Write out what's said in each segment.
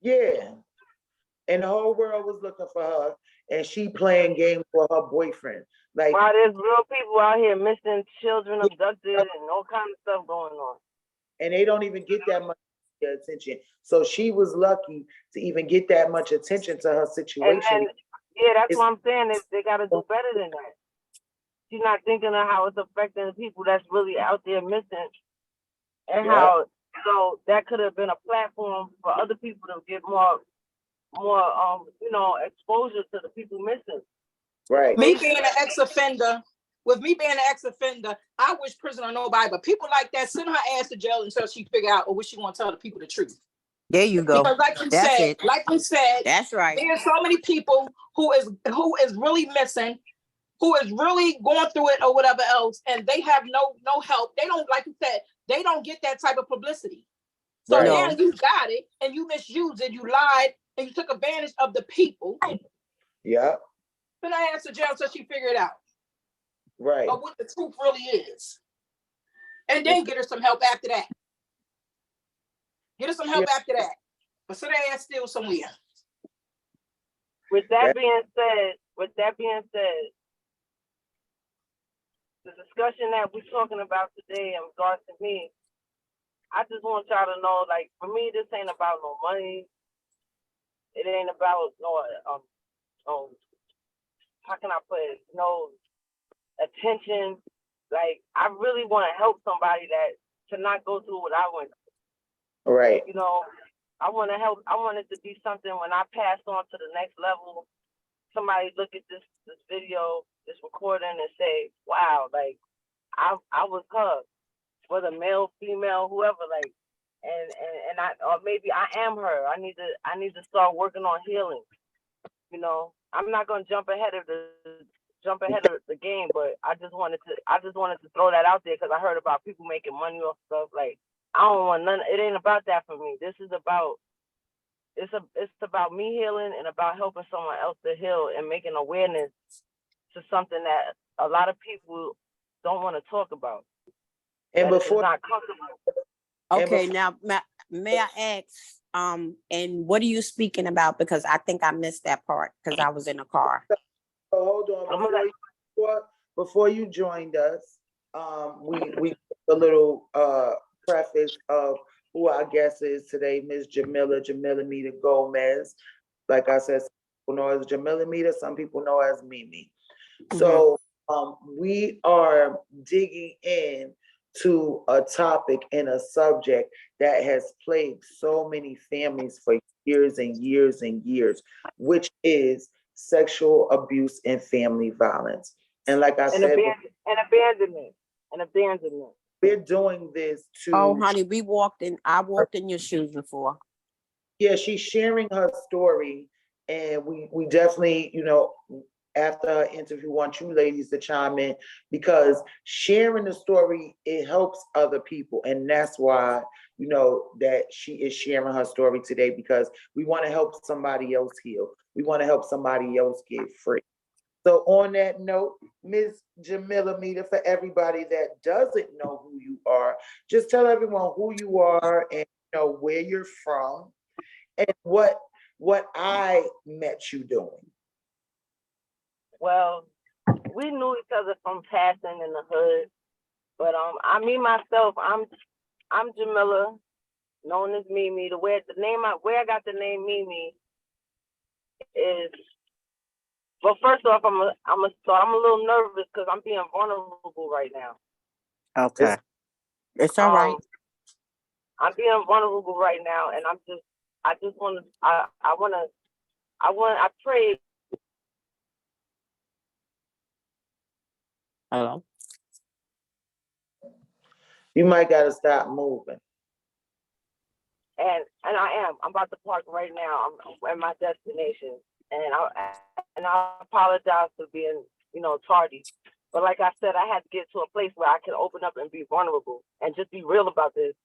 Yeah. And the whole world was looking for her, and she playing games for her boyfriend. Like, While there's real people out here missing, children abducted, and all kinds of stuff going on. and they don't even get that much attention. So she was lucky to even get that much attention to her situation. And yeah, that's It's, what I'm saying. They got to do better than that. She's not thinking of how it's affecting the people that's really out there missing, and yeah, how that could have been a platform for other people to get more exposure to the people missing. right. Me being an ex-offender, I wish prison on nobody, but people like that send her ass to jail until she figure out or what she want to tell the people the truth. There you go. Because like we said, that's right. There's so many people who is really missing, who is really going through it or whatever else, and they have no help. They don't, like you said, they don't get that type of publicity. So Right. now you got it and you misused it, you lied, and you took advantage of the people. Yeah. Then I asked her jail until she figured out. Right. Of what the truth really is. And then get her some help after that. Get her some help after that. But so they ass still somewhere. With that being said, the discussion that we're talking about today in regards to me, I just want y'all to know, like, for me, this ain't about no money. It ain't about how can I put it? No attention. Like, I really want to help somebody that to not go through what I went through. Right. You know, I want to help. I want it to be something when I pass on to the next level. Somebody look at this video, this recording, and say, "Wow, like I was her, whether male, female, whoever, like, and I, or maybe I am her. I need to start working on healing. You know, I'm not gonna jump ahead of the game, but I just wanted to throw that out there because I heard about people making money off stuff. Like, I don't want none. It ain't about that for me. This is about it's about me healing and about helping someone else to heal and making awareness to something that a lot of people don't want to talk about. And before, not comfortable. Okay, now may I ask, and what are you speaking about? Because I think I missed that part because I was in the car. Hold on, before you joined us, we a little preface of who our guest is today, Miss Jamila Gomez. Like I said, some people know as Jamila Mita, some people know as Mimi. So we are digging in to a topic and a subject that has plagued so many families for years and years and years, which is sexual abuse and family violence. And like I said, abandonment. We're doing this to. Oh, honey, I walked in your shoes before. Yeah, she's sharing her story, and we definitely, after our interview, want you ladies to chime in because sharing the story, it helps other people. And that's why, that she is sharing her story today because we want to help somebody else heal. We want to help somebody else get free. So on that note, Ms. Jamila Mita, for everybody that doesn't know who you are, just tell everyone who you are and where you're from and what I met you doing. Well, we knew each other from passing in the hood, but myself, I'm Jamila, known as Mimi. Where I got the name Mimi is, well, first off, I'm a little nervous because I'm being vulnerable right now. Okay, it's all right. I'm being vulnerable right now, and I pray. Hello. You might gotta stop moving. And I'm about to park right now. I'm at my destination, and I apologize for being tardy. But like I said, I had to get to a place where I can open up and be vulnerable and just be real about this.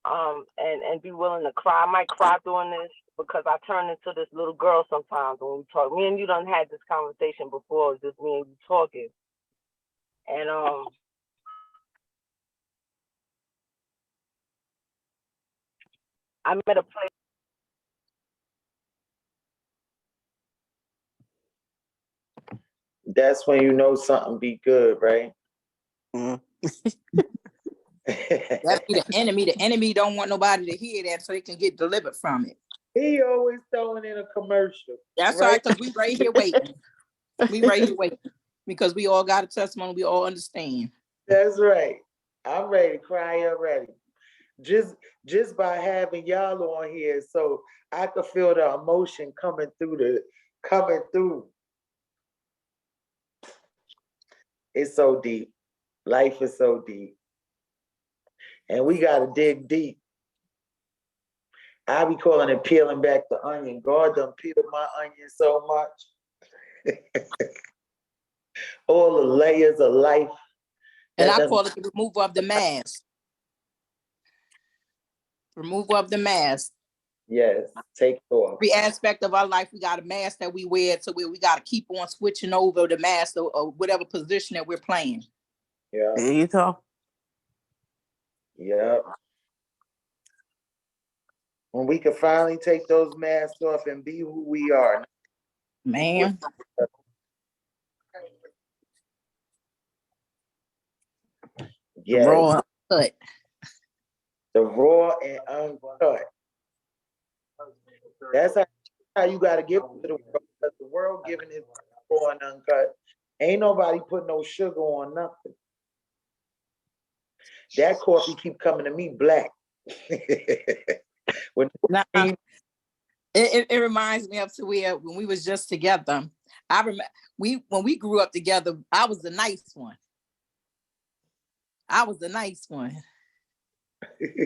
And be willing to cry. I might cry doing this because I turn into this little girl sometimes when we talk. Me and you done had this conversation before, just me and you talking. And I'm at a place That's when you know something be good, right? Mm. That be the enemy. The enemy don't want nobody to hear that so they can get delivered from it. He always throwing in a commercial. That's right? right, because we right here waiting. We right here waiting. Because we all got a testimony, we all understand. That's right. I'm ready to cry already. Just by having y'all on here, so I could feel the emotion coming through. It's so deep. Life is so deep. And we gotta dig deep. I be calling it peeling back the onion. God done peeled my onion so much. All the layers of life. And that I done- call it the removal of the mask. Removal of the mask. Yes, take it off. Every aspect of our life, we got a mask that we wear to where we got to keep on switching over the mask or whatever position that we're playing. Yeah, There you go. yeah. When we can finally take those masks off and be who we are. Man, Yes, raw cut. the raw and uncut. That's how you gotta give it to the world, because the world giving it raw and uncut. Ain't nobody put no sugar on nothing. That coffee keep coming to me black. When Now, it reminds me of to where when we was just together. I remember when we grew up together, I was the nice one. I was the nice one.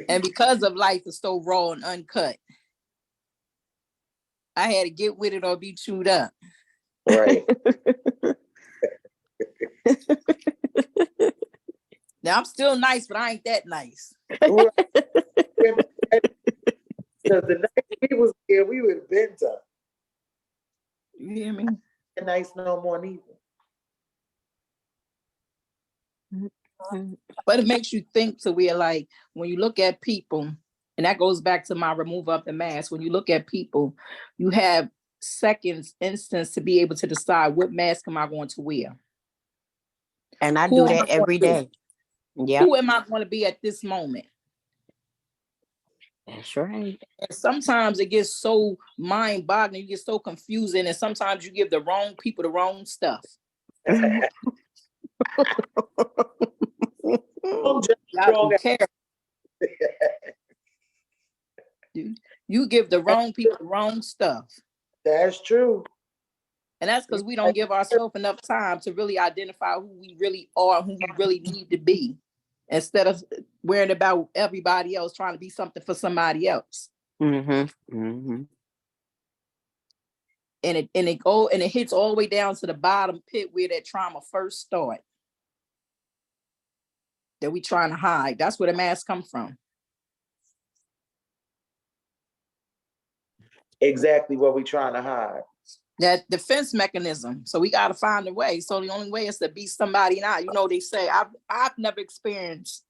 And because of life is so raw and uncut, I had to get with it or be chewed up. right. Now I'm still nice, but I ain't that nice. Because the night we was here, we would have been tough. You hear me? Nice no more neither. But it makes you think to where, like, when you look at people, and that goes back to my removal of the mask. When you look at people, you have seconds, instance to be able to decide what mask am I going to wear. And I Who do am I that going every to be? day. Yeah, Who am I going to be at this moment? that's right. And sometimes it gets so mind-boggling, you get so confusing, and sometimes you give the wrong people the wrong stuff. I'm just Y'all wrong. don't care. You give the wrong people the wrong stuff. That's true. And that's because we don't give ourselves enough time to really identify who we really are, who we really need to be, instead of worrying about everybody else, trying to be something for somebody else. Mm-hmm. Mm-hmm. And it hits all the way down to the bottom pit where that trauma first started. That we trying to hide. That's where the mask come from. Exactly what we trying to hide. That defense mechanism. So we got to find a way. So the only way is to be somebody now. You know, they say I've never experienced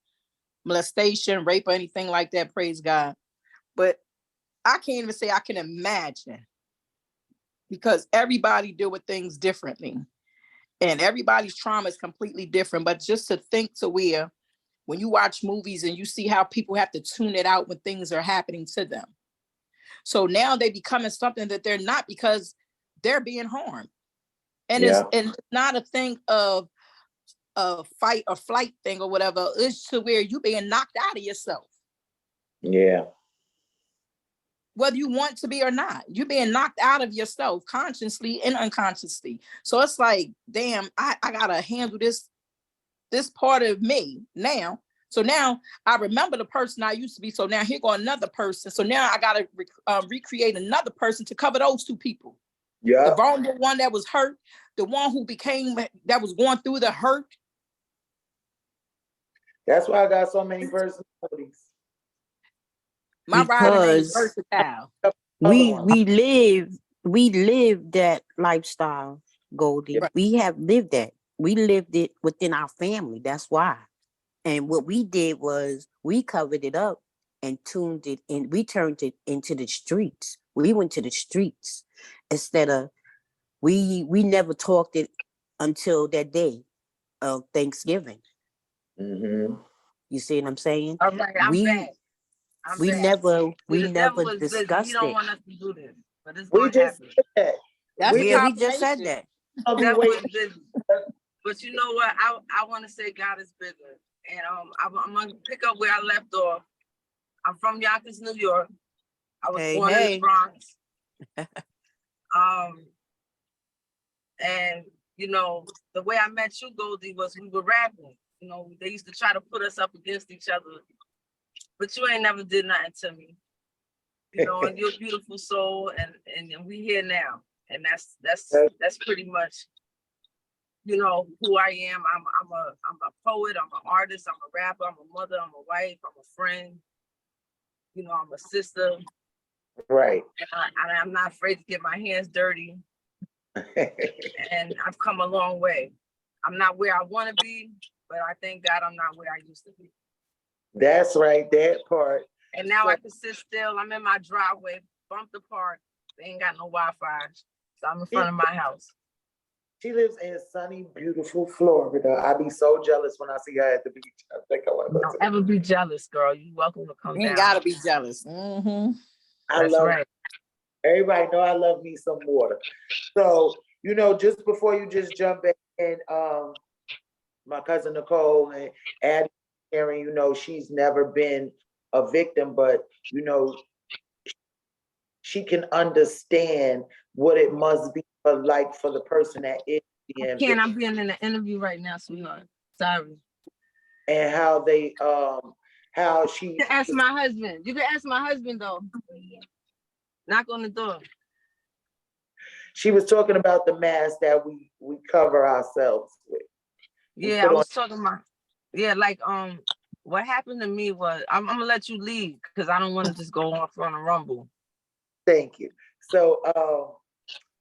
molestation, rape, or anything like that, praise God. But I can't even say I can imagine, because everybody deal with things differently. And everybody's trauma is completely different. But just to think to where when you watch movies and you see how people have to tune it out when things are happening to them. So now they becoming something that they're not, because they're being harmed. And Yeah. it's not a thing of a fight or flight thing or whatever. It's to where you being knocked out of yourself. Yeah. Whether you want to be or not, you're being knocked out of yourself consciously and unconsciously. So it's like, damn, I gotta handle this part of me now. So now I remember the person I used to be. So now here go another person. So now I gotta recreate another person to cover those two people. Yeah. The vulnerable one that was hurt, the one who that was going through the hurt. That's why I got so many personalities. My rider name is Because versatile. we live that lifestyle, Goldi. Right. We have lived that. We lived it within our family. That's why. And what we did was we covered it up and tuned it and we turned it into the streets. We went to the streets instead of we never talked it until that day of Thanksgiving. Mm-hmm. You see what I'm saying? All right, I'm We back. I'm we back. never See, we the devil never is busy. He discussed don't it. want us to do this, but it's We gonna just happen. said that. That's We a Yeah, we just said confirmation. that. gonna be Devil is waiting. busy. But you know what? I want to say God is bigger, and I'm gonna pick up where I left off. I'm from Yonkers, New York. I was Hey, born in the hey. Bronx. And you know, the way I met you, Goldi, was we were rapping. You know, they used to try to put us up against each other, but you ain't never did nothing to me. You know, and you're a beautiful soul, and we here now, and that's pretty much, you know, who I am. I'm a poet. I'm an artist. I'm a rapper. I'm a mother. I'm a wife. I'm a friend. You know, I'm a sister, Right. and I'm not afraid to get my hands dirty. And I've come a long way. I'm not where I want to be, but I thank God I'm not where I used to be. That's right, that part. And now So- I can sit still. I'm in my driveway, bumped apart. They ain't got no Wi-Fi, so I'm in front of my house. She lives in sunny, beautiful Florida. I be so jealous when I see her at the beach. I think I want to go Don't to the ever be jealous, girl. You welcome to come You ain't down. gotta be jealous. Mm-hmm. I That's love right. everybody know I love me some water. So, you know, just before you just jump in, my cousin Nicole and Addie sharing, you know, she's never been a victim, but you know, she can understand what it must be for the person that is being Can't. victim I'm being in an interview right now, sweetheart. Sorry. and how she You can ask my husband. You can ask my husband though. Knock on the door. she was talking about the mask that we cover ourselves with. Yeah, put I on- was talking about. Yeah, like what happened to me was I'm gonna let you lead because I don't want to just go off on a rumble. Thank you. So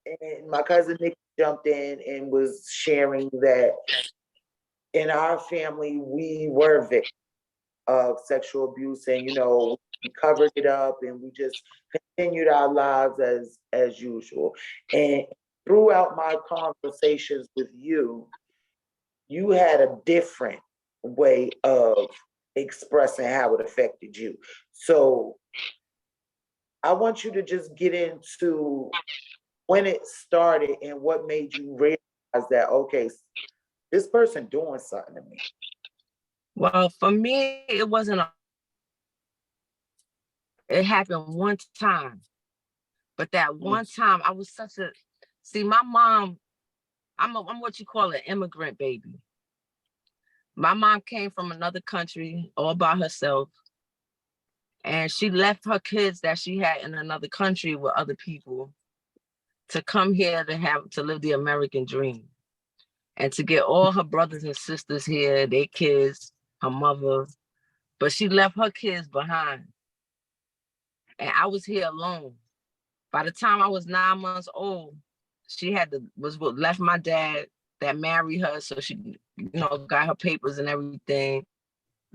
and my cousin Nick jumped in and was sharing that in our family we were victims of sexual abuse, and you know, we covered it up and we just continued our lives as usual. And throughout my conversations with you, you had a different way of expressing how it affected you. So I want you to just get into when it started and what made you realize that, okay, this person doing something to me. Well, for me, it wasn't it happened one time. But that one time I was see, my mom, I'm what you call an immigrant baby. My mom came from another country all by herself. And she left her kids that she had in another country with other people to come here to live the American dream. And to get all her brothers and sisters here, their kids, her mother. But she left her kids behind. And I was here alone. By the time I was 9 months old, she left my dad that married her, so she, you know, got her papers and everything.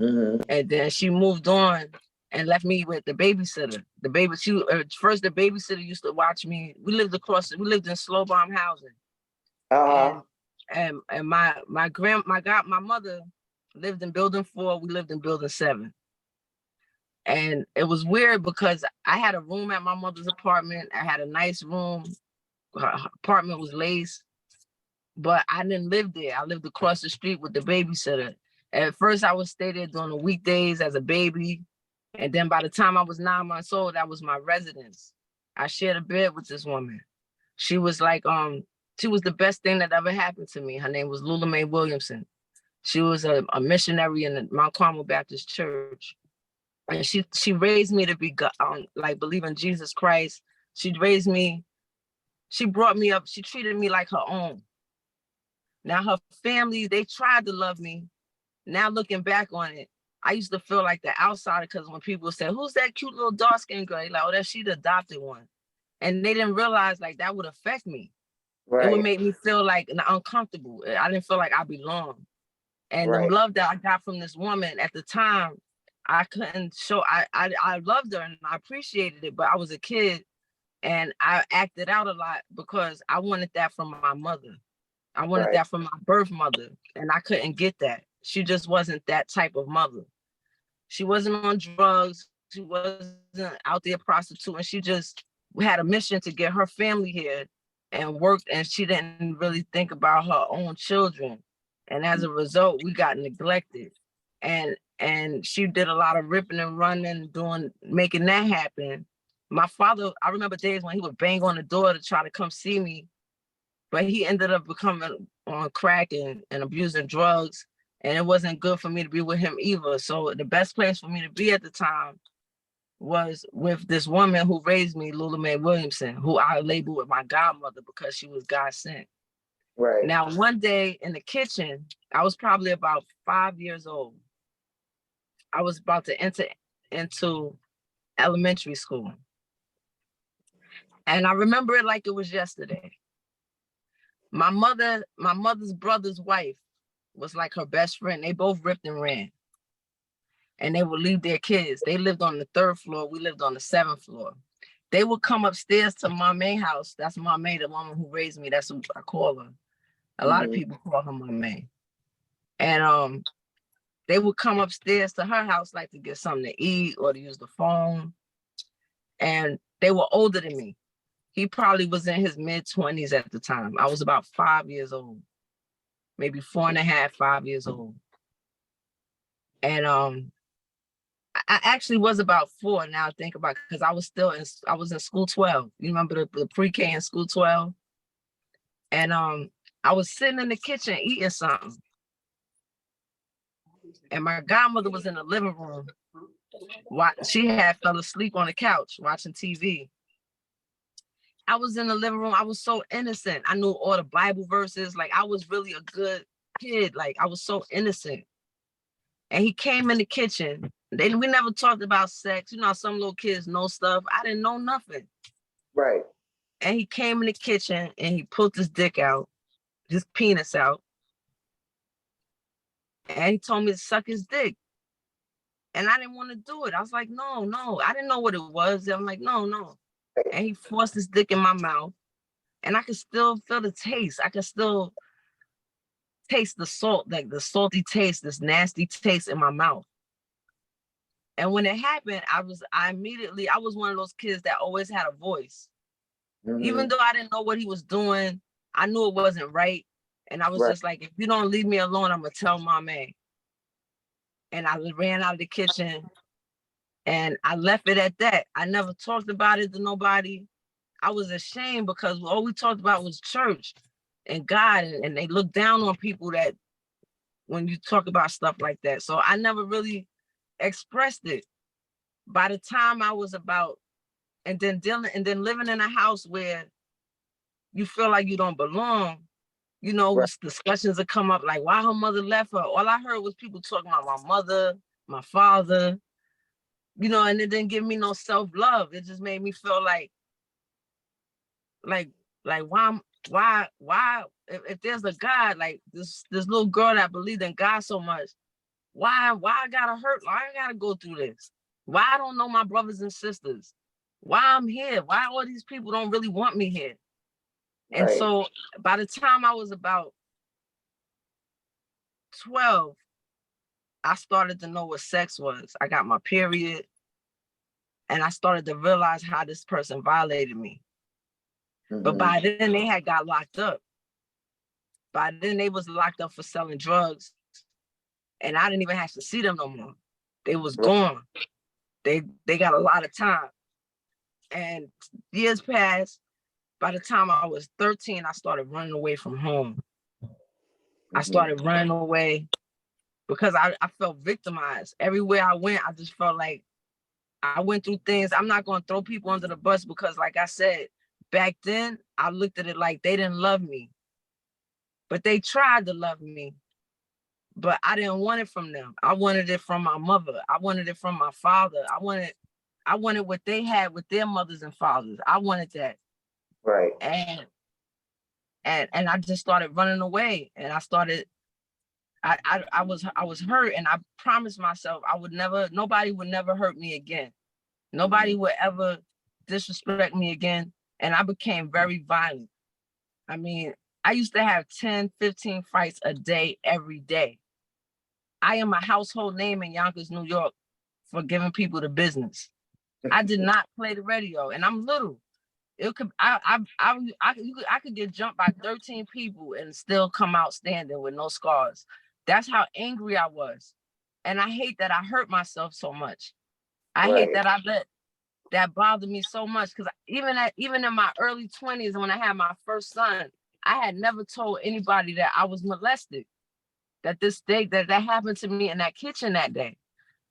Mm-hmm. And then she moved on and left me with the babysitter. The babysitter used to watch me. We lived in slow bomb housing. Uh-huh. And my mother lived in building 4. We lived in building 7. And it was weird because I had a room at my mother's apartment. I had a nice room. Her apartment was lace, but I didn't live there. I lived across the street with the babysitter. At first, I would stay there during the weekdays as a baby. And then by the time I was 9 months old, that was my residence. I shared a bed with this woman. She was like, she was the best thing that ever happened to me. Her name was Lula Mae Williamson. She was a missionary in the Mount Carmel Baptist Church. And she raised me to be like believe in Jesus Christ. She raised me. She brought me up. She treated me like her own. Now her family, they tried to love me. Now looking back on it, I used to feel like the outsider because when people said, "Who's that cute little dark skinned girl?" Like, "Oh, that's she the adopted one," and they didn't realize like that would affect me. Right. It would make me feel like uncomfortable. I didn't feel like I belonged. And Right. the love that I got from this woman at the time, I couldn't show. I loved her and I appreciated it, but I was a kid and I acted out a lot because I wanted that from my mother. I wanted Right. that from my birth mother, and I couldn't get that. She just wasn't that type of mother. She wasn't on drugs. She wasn't out there prostituting. She just had a mission to get her family here and worked, and she didn't really think about her own children. And as a result, we got neglected. And she did a lot of ripping and running, making that happen. My father, I remember days when he would bang on the door to try to come see me, but he ended up becoming on crack and abusing drugs. And it wasn't good for me to be with him either. So the best place for me to be at the time was with this woman who raised me, Lula Mae Williamson, who I labeled with my godmother because she was God sent. Right. Now, one day in the kitchen, I was probably about 5 years old. I was about to enter into elementary school. And I remember it like it was yesterday. My mother's brother's wife was like her best friend. They both ripped and ran. And they would leave their kids. They lived on the 3rd floor. We lived on the 7th floor. They would come upstairs to Mame house. That's Mame, the woman who raised me. That's what I call her. A lot of people call her Mame. And they would come upstairs to her house like to get something to eat or to use the phone. And they were older than me. He probably was in his mid-20s at the time. I was about 5 years old, maybe 4.5, 5 years old. And I actually was about 4 now I think about it, because I was in school 12. You remember the pre-K in school 12? And I was sitting in the kitchen eating something. And my godmother was in the living room. She had fell asleep on the couch watching TV. I was in the living room. I was so innocent. I knew all the Bible verses. Like, I was really a good kid. Like, I was so innocent. And he came in the kitchen. We never talked about sex. You know, some little kids know stuff. I didn't know nothing. Right. And he came in the kitchen and he pulled his dick out, his penis out. And he told me to suck his dick. And I didn't want to do it. I was like, no. I didn't know what it was. I'm like, no. And he forced his dick in my mouth. And I could still feel the taste. I could still taste the salt, like the salty taste, this nasty taste in my mouth. And when it happened, I was one of those kids that always had a voice. Even though I didn't know what he was doing, I knew it wasn't right. And I was just like, if you don't leave me alone, I'm going to tell Mame. And I ran out of the kitchen and I left it at that. I never talked about it to nobody. I was ashamed because all we talked about was church and God. And they look down on people that when you talk about stuff like that. So I never really expressed it. By the time I was about, and then living in a house where you feel like you don't belong, you know, discussions would come up like why her mother left her. All I heard was people talking about my mother, my father, you know, and it didn't give me no self-love. It just made me feel like why if there's a God, like this little girl that believed in God so much, why I gotta hurt? Why I gotta go through this? Why I don't know my brothers and sisters? Why I'm here? Why all these people don't really want me here? And so by the time I was about 12, I started to know what sex was. I got my period and I started to realize how this person violated me. But by then they had got locked up. By then they was locked up for selling drugs and I didn't even have to see them no more. They was gone. They got a lot of time. And years passed. By the time I was 13, I started running away from home. I started running away because I felt victimized. Everywhere I went, I just felt like I went through things. I'm not going to throw people under the bus because, like I said, back then, I looked at it like they didn't love me. But they tried to love me. But I didn't want it from them. I wanted it from my mother. I wanted it from my father. I wanted what they had with their mothers and fathers. I wanted that. Right. And I just started running away. And I was hurt, and I promised myself nobody would never hurt me again. Nobody would ever disrespect me again. And I became very violent. I mean, I used to have 10, 15 fights a day, every day. I am a household name in Yonkers, New York for giving people the business. I did not play the radio, and I'm little. It could I could get jumped by 13 people and still come out standing with no scars. That's how angry I was. And I hate that I hurt myself so much. I hate that I let that bother me so much, because even in my early 20s, when I had my first son, I had never told anybody that I was molested. That this day that happened to me in that kitchen that day,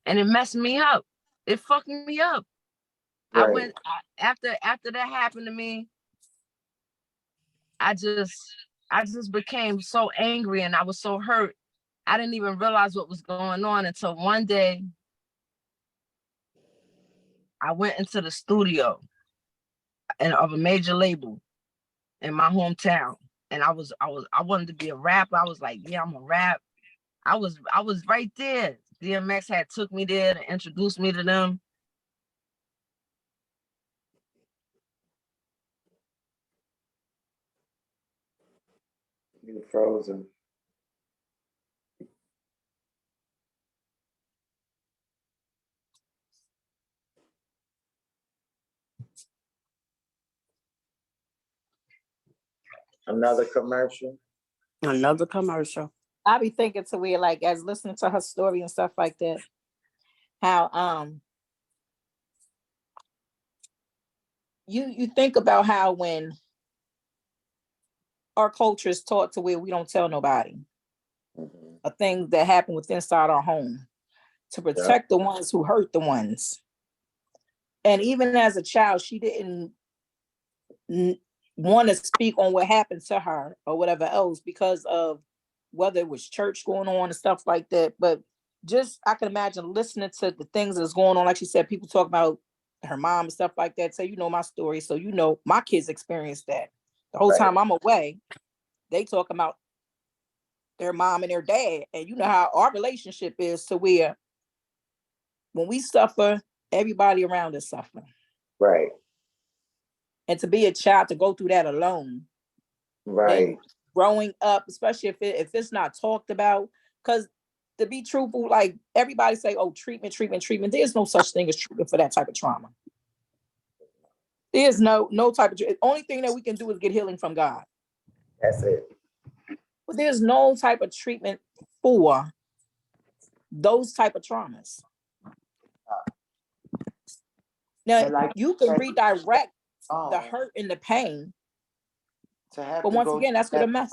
and it messed me up. It fucked me up. Right. After that happened to me, I just became so angry, and I was so hurt. I didn't even realize what was going on until one day I went into the studio of a major label in my hometown, and I wanted to be a rapper. I was like, yeah, I'm a rap. I was right there. DMX had took me there to introduce me to them. You're frozen. Another commercial. Another commercial. I be thinking to where, like, as listening to her story and stuff like that, how you think about how when our culture is taught to where we don't tell nobody a thing that happened within inside our home to protect the ones who hurt the ones. And even as a child, she didn't want to speak on what happened to her or whatever else because of whether it was church going on and stuff like that. But just, I can imagine listening to the things that's going on. Like she said, people talk about her mom and stuff like that. Say, you know my story. So, you know, my kids experienced that. The whole time I'm away, they talk about their mom and their dad. And you know how our relationship is, to where when we suffer, everybody around us suffer. Right. And to be a child, to go through that alone. Right. And growing up, especially if it's not talked about, because to be truthful, like everybody say, oh, treatment. There's no such thing as treatment for that type of trauma. There's no type of, only thing that we can do is get healing from God. That's it. But there's no type of treatment for those type of traumas. Now, like you can redirect the hurt and the pain. To have but to once go again, that's what a mess.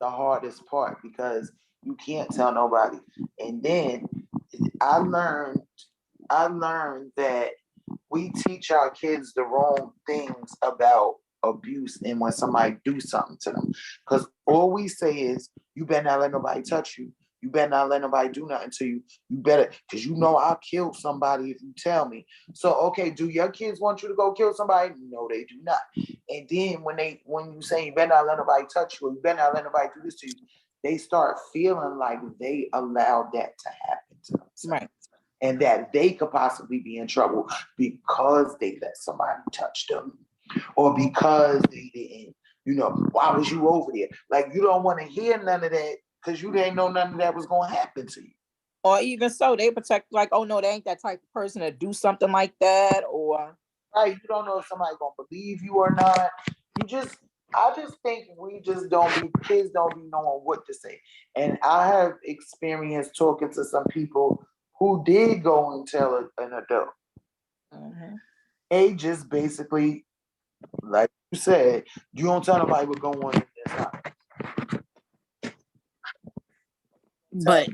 The hardest part, because you can't tell nobody. And then I learned that we teach our kids the wrong things about abuse and when somebody do something to them. Because all we say is, you better not let nobody touch you. You better not let nobody do nothing to you. You better, because you know I'll kill somebody if you tell me. So, okay, do your kids want you to go kill somebody? No, they do not. And then when you say you better not let nobody touch you, or you better not let nobody do this to you, they start feeling like they allowed that to happen to them. Right. And that they could possibly be in trouble because they let somebody touch them. Or because they didn't, why was you over there? Like, you don't want to hear none of that because you didn't know none of that was going to happen to you. Or even so, they protect, like, oh no, they ain't that type of person to do something like that. Or right, you don't know if somebody's going to believe you or not. I just think kids don't be knowing what to say. And I have experience talking to some people who did go and tell an adult. Mm-hmm. They just basically, like you said, you don't tell nobody what's going on in this house. But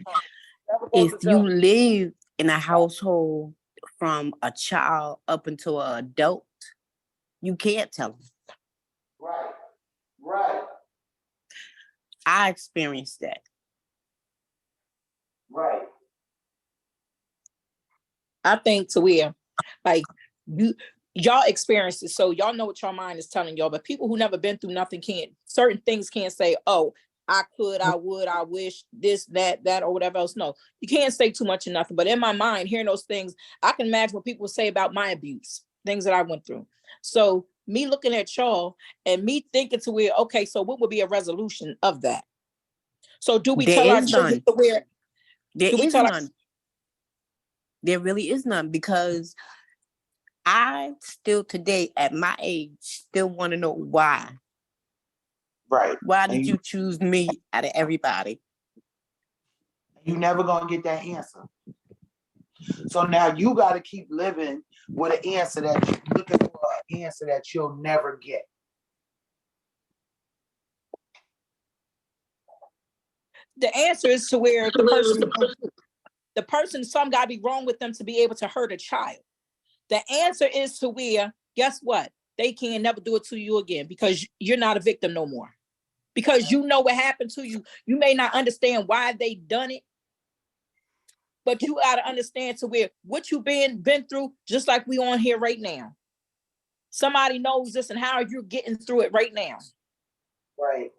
if you live in a household from a child up until an adult, you can't tell them. Right. I experienced that. Right. I think to where, like, y'all experience it, so y'all know what your mind is telling y'all. But people who never been through nothing certain things can't say, oh, I could, I would, I wish, this, that, or whatever else. No, you can't say too much of nothing. But in my mind, hearing those things, I can imagine what people say about my abuse, things that I went through. So me looking at y'all and me thinking to where, okay, so what would be a resolution of that? So do we There tell our is children none. to where? There Do we is tell our none. There really is none, because I still today at my age still want to know why. Right. Why And did you choose me out of everybody? you never gonna get that answer. So now you got to keep living with an answer that you're looking for, an answer that you'll never get. The answer is to where the person, some got to be wrong with them to be able to hurt a child. The answer is to where, guess what? They can never do it to you again because you're not a victim no more. Because you know what happened to you. You may not understand why they done it, but you got to understand to where what you been through, just like we on here right now. Somebody knows this and how you're getting through it right now. Right.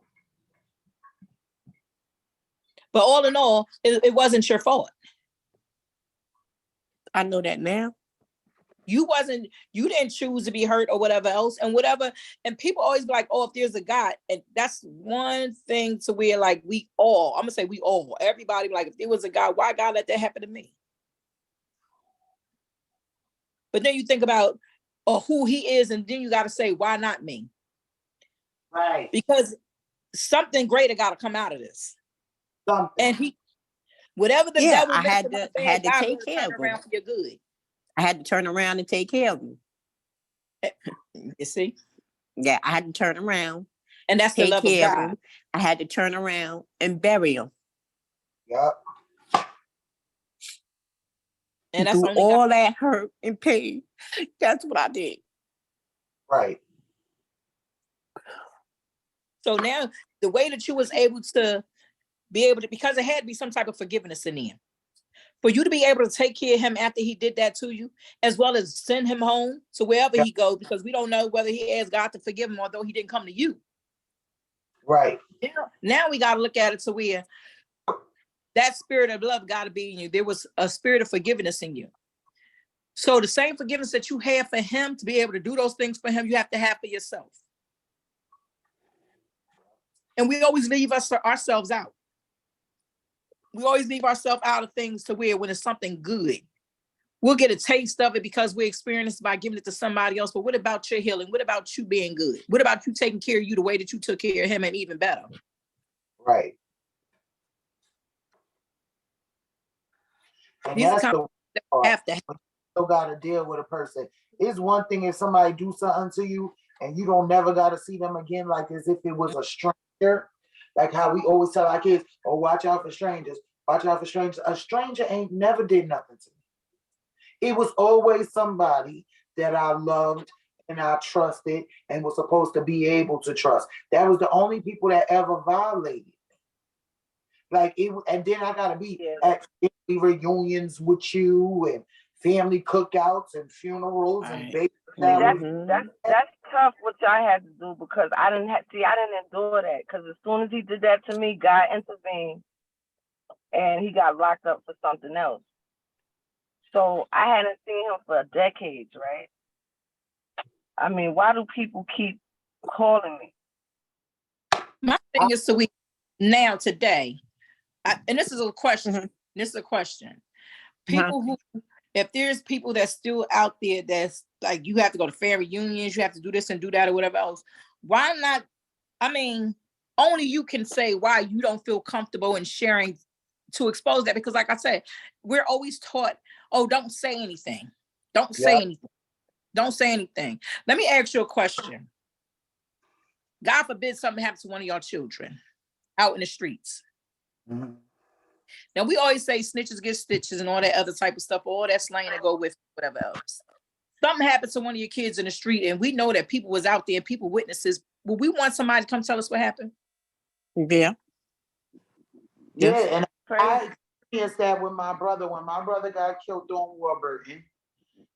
But all in all, it wasn't your fault. I know that now. You didn't choose to be hurt or whatever else and whatever. And people always be like, oh, if there's a God. And that's one thing to where like I'm gonna say we all, everybody, like if there was a God, why God let that happen to me? But then you think about who he is, and then you got to say, why not me? Right. Because something greater got to come out of this. Something. And whatever the Yeah, devil I had to God take will care turn of around him. for your good. I had to turn around and take care of him. You see? Yeah, I had to turn around, And that's the take love of care of God. him. I had to turn around and bury him. Yep. And that's Through only all God. that hurt and pain. That's what I did. Right. So now the way that you was able to be able to, because it had to be some type of forgiveness in him. For you to be able to take care of him after he did that to you, as well as send him home to wherever he goes, because we don't know whether he asked God to forgive him, although he didn't come to you. Right. Now we got to look at it to where that spirit of love got to be in you. There was a spirit of forgiveness in you. So the same forgiveness that you have for him to be able to do those things for him, you have to have for yourself. And we always leave ourselves out. We always leave ourselves out of things to where when it's something good, we'll get a taste of it because we experienced it by giving it to somebody else. But what about your healing? What about you being good? What about you taking care of you the way that you took care of him and even better? Right. And These that's the part. have to. You still got to deal with a person. It's one thing if somebody do something to you and you don't never got to see them again, like as if it was a stranger. Like how we always tell our kids, oh, watch out for strangers. Watch out for strangers. A stranger ain't never did nothing to me. It was always somebody that I loved and I trusted and was supposed to be able to trust. That was the only people that ever violated me. Like it, and then I gotta be at family reunions with you and family cookouts and funerals and baby showers. That's tough what y'all had to do because I didn't endure that because as soon as he did that to me, God intervened and he got locked up for something else. So I hadn't seen him for decades, right? I mean, why do people keep calling me? My thing is to now today, and this is a question. This is a question. People who, if there's people that's still out there that's like you have to go to family reunions, you have to do this and do that or whatever else. Why not? I mean, only you can say why you don't feel comfortable in sharing to expose that because, like I said, we're always taught, oh, don't say anything. Don't say anything. Don't say anything. Let me ask you a question. God forbid something happens to one of your children out in the streets. Mm-hmm. Now, we always say snitches get stitches and all that other type of stuff, all that slang to go with whatever else. Something happens to one of your kids in the street and we know that people was out there, people witnesses. Will we want somebody to come tell us what happened? Yeah. Yeah, and I experienced that with my brother. When my brother got killed on Warburton,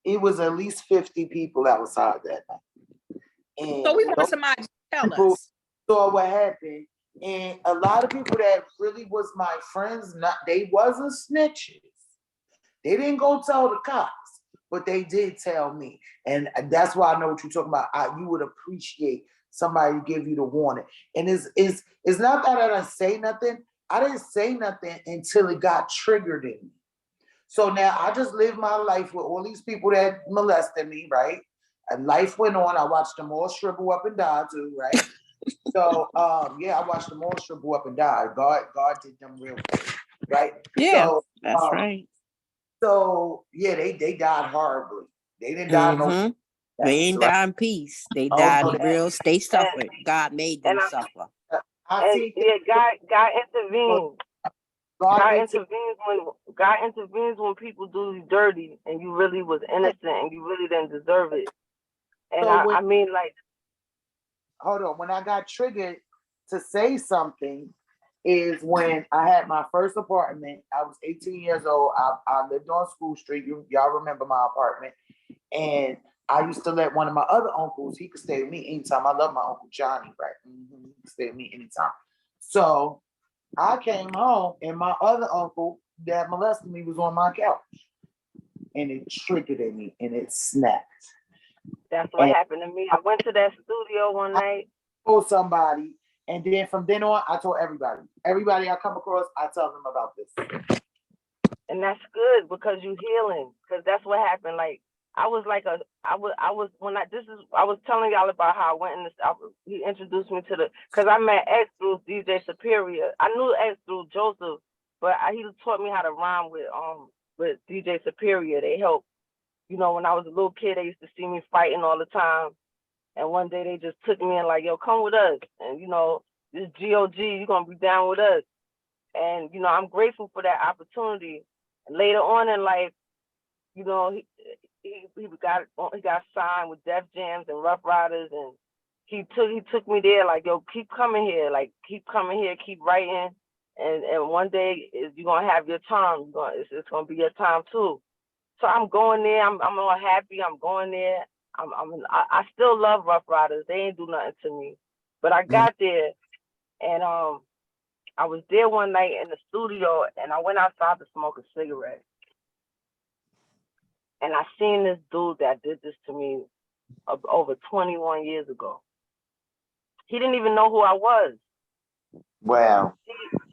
it was at least 50 people outside that night. And so we want somebody to tell us. Saw what happened. And a lot of people that really was my friends, they wasn't snitches. They didn't go tell the cops. but they did tell me. And that's why I know what you're talking about. You would appreciate somebody to give you the warning. And it's not that I didn't say nothing. I didn't say nothing until it got triggered in me. So now I just live my life with all these people that molested me, right? And life went on. I watched them all shrivel up and die too, right? So yeah, I watched them all shrivel up and die. God did them real good, right? Yeah, So that's right. so yeah, they died horribly. They didn't die no. They ain't die in peace. They Oh, died no, in real. They suffered. God made them suffer. I see. God intervenes. God God intervenes when people do you dirty and you really was innocent and you really didn't deserve it. And So I mean, like, hold on. When I got triggered to say something is when I had my first apartment. I was 18 years old. I lived on School Street. Y'all remember my apartment. And I used to let one of my other uncles, he could stay with me anytime. I love my Uncle Johnny, right? He could stay with me anytime. So I came home and my other uncle that molested me was on my couch. And it triggered in me and it snapped. That's what happened to me. I went to that studio one night. I told somebody, and then from then on, I told everybody. Everybody I come across, I tell them about this. And that's good because you healing. Because that's what happened. Like I was telling y'all about how I went in this. He introduced me to because I met X through DJ Superior. I knew X through Joseph, but he taught me how to rhyme with DJ Superior. They helped. You know, when I was a little kid, they used to see me fighting all the time. And one day they just took me in like, yo, come with us. And, you know, this GOG, you're going to be down with us. And, you know, I'm grateful for that opportunity. And later on in life, you know, he got signed with Def Jams and Ruff Ryders. And he took me there like, yo, keep coming here. Like, keep coming here, keep writing. And one day you're going to have your time. It's going to be your time too. So I'm going there. I'm all happy. I'm going there. I still love Ruff Ryders. They ain't do nothing to me. But I got there, and I was there one night in the studio, and I went outside to smoke a cigarette. And I seen this dude that did this to me over 21 years ago. He didn't even know who I was. Wow.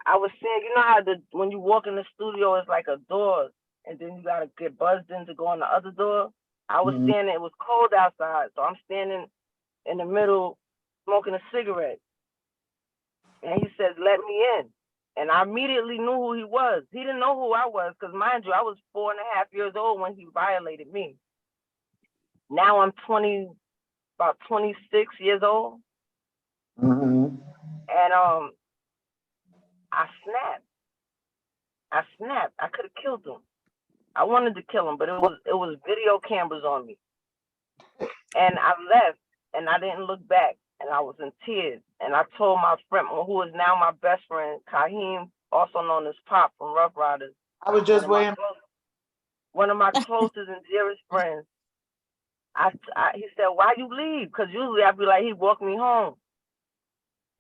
I was saying, you know how when you walk in the studio, it's like a door, and then you gotta get buzzed in to go on the other door. I was standing, it was cold outside, so I'm standing in the middle smoking a cigarette. And he says, let me in. And I immediately knew who he was. He didn't know who I was, because mind you, I was 4.5 years old when he violated me. Now I'm about 26 years old. Mm-hmm. And I snapped. I could have killed him. I wanted to kill him, but it was video cameras on me. And I left, and I didn't look back, and I was in tears. And I told my friend, who is now my best friend, Kaheem, also known as Pop from Ruff Ryders. I was just waiting. One of my closest and dearest friends. He said, why you leave? Because usually I'd be like, he walked me home.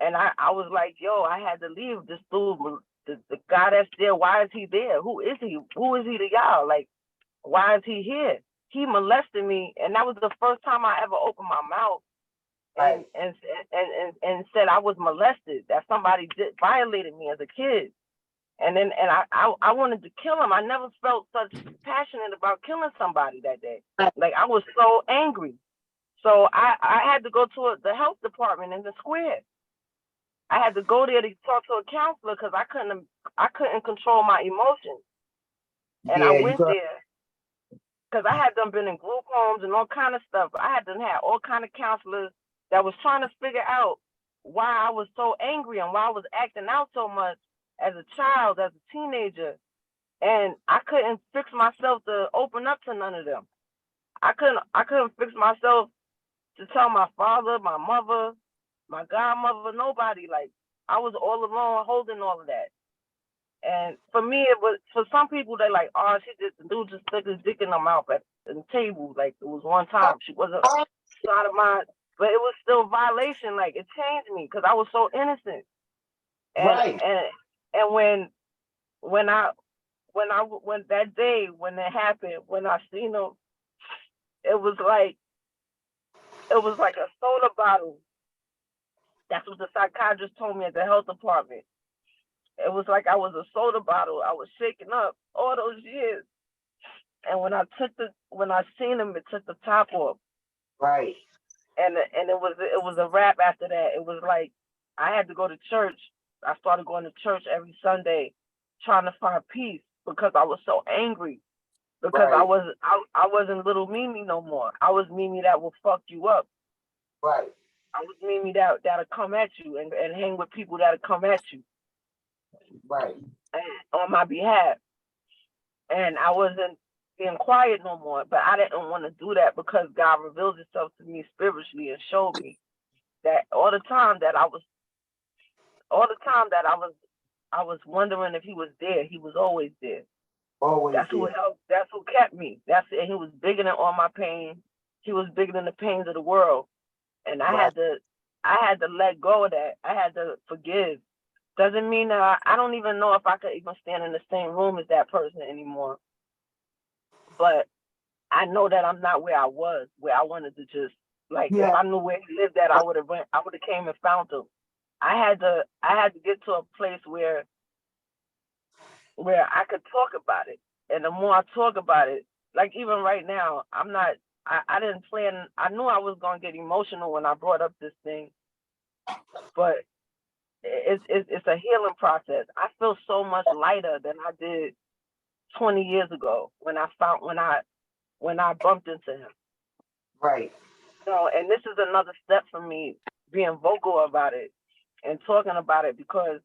And I was like, yo, I had to leave. This dude, the guy that's there, why is he there? Who is he? Who is he to y'all? Like, why is he here? He molested me, and that was the first time I ever opened my mouth and said I was molested, that somebody violated me as a kid. And I wanted to kill him. I never felt such passionate about killing somebody that day. Like, I was so angry. So I had to go to the health department in the square. I had to go there to talk to a counselor because I couldn't control my emotions. And I went there because I had been in group homes and all kind of stuff. I had had all kind of counselors that was trying to figure out why I was so angry and why I was acting out so much as a child, as a teenager. And I couldn't fix myself to open up to none of them. I couldn't fix myself to tell my father, my mother, my godmother, nobody. Like, I was all alone holding all of that. And for me, it was, for some people, they're like, oh, the dude just stuck his dick in her mouth at the table. Like, it was one time. She wasn't out of mind, but it was still violation. Like, it changed me because I was so innocent. And and when that day, when it happened, when I seen him, it was like a soda bottle. That's what the psychiatrist told me at the health department. It was like I was a soda bottle. I was shaking up all those years. And when I seen him, it took the top off. Right. And it was a wrap after that. It was like I had to go to church. I started going to church every Sunday, trying to find peace because I was so angry. Because Right. I wasn't little Mimi no more. I was Mimi that will fuck you up. Right. I was Mimi that'll come at you and hang with people that'll come at you. Right. On my behalf. And I wasn't being quiet no more. But I didn't want to do that because God revealed himself to me spiritually and showed me that all the time that I was wondering if he was there. He was always there. Always That's who there. helped. That's who kept me. That's it. He was bigger than all my pain. He was bigger than the pains of the world. And I had to let go of that. I had to forgive. Doesn't mean that I don't even know if I could even stand in the same room as that person anymore. But I know that I'm not where I was, where I wanted to just if I knew where he lived at, I would have came and found him. I had to get to a place where I could talk about it. And the more I talk about it, like even right now, I didn't plan. I knew I was gonna get emotional when I brought up this thing, but it's a healing process. I feel so much lighter than I did 20 years ago when I bumped into him. Right. So, and this is another step for me being vocal about it and talking about it because